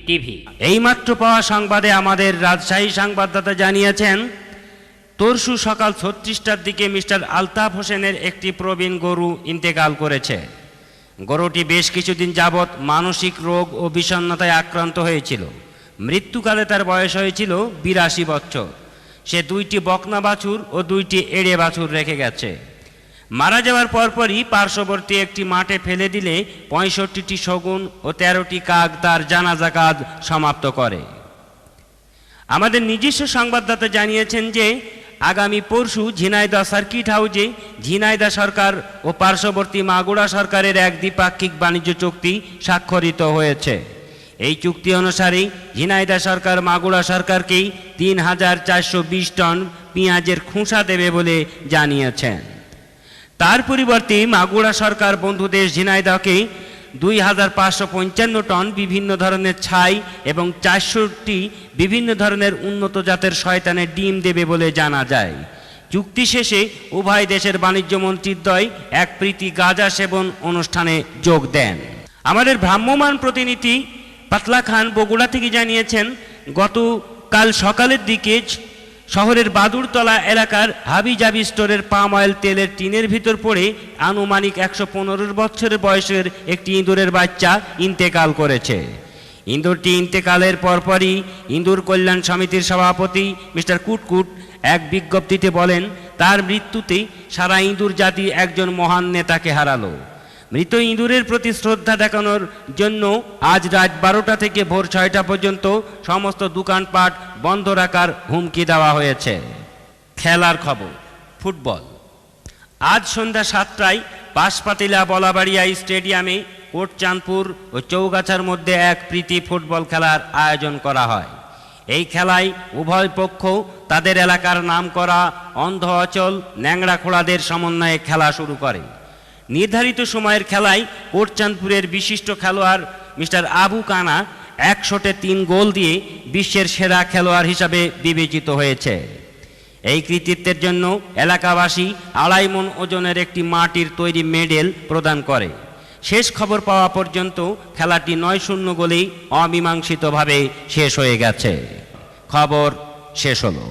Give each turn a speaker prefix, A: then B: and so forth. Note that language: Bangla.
A: টিভি। এইমাত্র পাওয়া সংবাদে আমাদের রাজশাহী সংবাদদাতা জানিয়েছেন, তরশু সকাল 36টার দিকে মিস্টার আলতাফ হোসেনের একটি প্রবীণ গরু ইন্তেকাল করেছে। গরুটি বেশ কিছুদিন যাবৎ মানসিক রোগ ও বিষণ্ণতায় আক্রান্ত হয়েছিল। মৃত্যুকালে তার বয়স হয়েছিল 82 বছর। সে 2টি বকনা বাছুর ও 2টি এড়ে বাছুর রেখে গেছে। মারা যাওয়ার পরপরই পার্শ্ববর্তী একটি মাঠে ফেলে দিলে 65টি শগুন ও 13টি কাক তার জানাজা কাজ সমাপ্ত করে। আমাদের নিজস্ব সংবাদদাতা জানিয়েছেন যে আগামী পরশু ঝিনাইদহ সার্কিট হাউজে ঝিনাইদহ সরকার ও পার্শ্ববর্তী মাগুরা সরকারের এক দ্বিপাক্ষিক বাণিজ্য চুক্তি স্বাক্ষরিত হয়েছে। এই চুক্তি অনুসারে ঝিনাইদহ সরকার মাগুরা সরকারকেই 3420 টন পেঁয়াজের খোসা দেবে বলে জানিয়েছেন। তার পরিবর্তে মাগুরা সরকার বন্ধুদেশ ঝিনাইদহকে 2555 টন বিভিন্ন ধরনের ছাই এবং 400টি বিভিন্ন ধরনের উন্নত জাতের শয়তানের ডিম দেবে বলে জানা যায়। চুক্তি শেষে উভয় দেশের বাণিজ্য মন্ত্রীদ্বয় এক প্রীতি গাঁজা সেবন অনুষ্ঠানে যোগ দেন। আমাদের ভ্রাম্যমাণ প্রতিনিধি পাতলা খান বগুড়া থেকে জানিয়েছেন, গতকাল সকালের দিকে শহরের বাদুরতলা এলাকার হাবিজাবি স্টোরের পাম অয়েল তেলের টিনের ভিতর পড়ে আনুমানিক 115 বছরের বয়সের একটি ইঁদুরের বাচ্চা ইন্তেকাল করেছে। ইঁদুরটি ইন্তেকালের পরপরই ইঁদুর কল্যাণ সমিতির সভাপতি মিস্টার কুটকুট এক বিজ্ঞপ্তিতে বলেন, তার মৃত্যুতে সারা ইঁদুর জাতি একজন মহান নেতাকে হারালো। মৃত ইঁদুরের প্রতি শ্রদ্ধা দেখানোর জন্য আজ রাত 12টা থেকে ভোর 6টা পর্যন্ত সমস্ত দোকানপাট বন্ধ রাখার হুমকি দেওয়া হয়েছে। খেলার খবর। ফুটবল। আজ সন্ধ্যা 7টায় বাঁশপাতিলা বলাবাড়িয়া স্টেডিয়ামে কোটচাঁদপুর ও চৌগাছার মধ্যে এক প্রীতি ফুটবল খেলার আয়োজন করা হয়। এই খেলায় উভয় পক্ষ তাদের এলাকার নাম করা অন্ধ অচল ন্যাংরা খোড়াদের সমন্বয়ে খেলা শুরু করে। নির্ধারিত সময়ের খেলায় কোটচাঁদপুরের বিশিষ্ট খেলোয়াড় মিস্টার আবু কানা 1 শটে 3 গোল দিয়ে বিশ্বের সেরা খেলোয়াড় হিসাবে বিবেচিত হয়েছে। এই কৃতিত্বের জন্য এলাকাবাসী 2.5 মণ ওজনের একটি মাটির তৈরি মেডেল প্রদান করে। শেষ খবর পাওয়া পর্যন্ত খেলাটি 9-0 গোলেই অমীমাংসিতভাবে শেষ হয়ে গেছে। খবর শেষ হলো।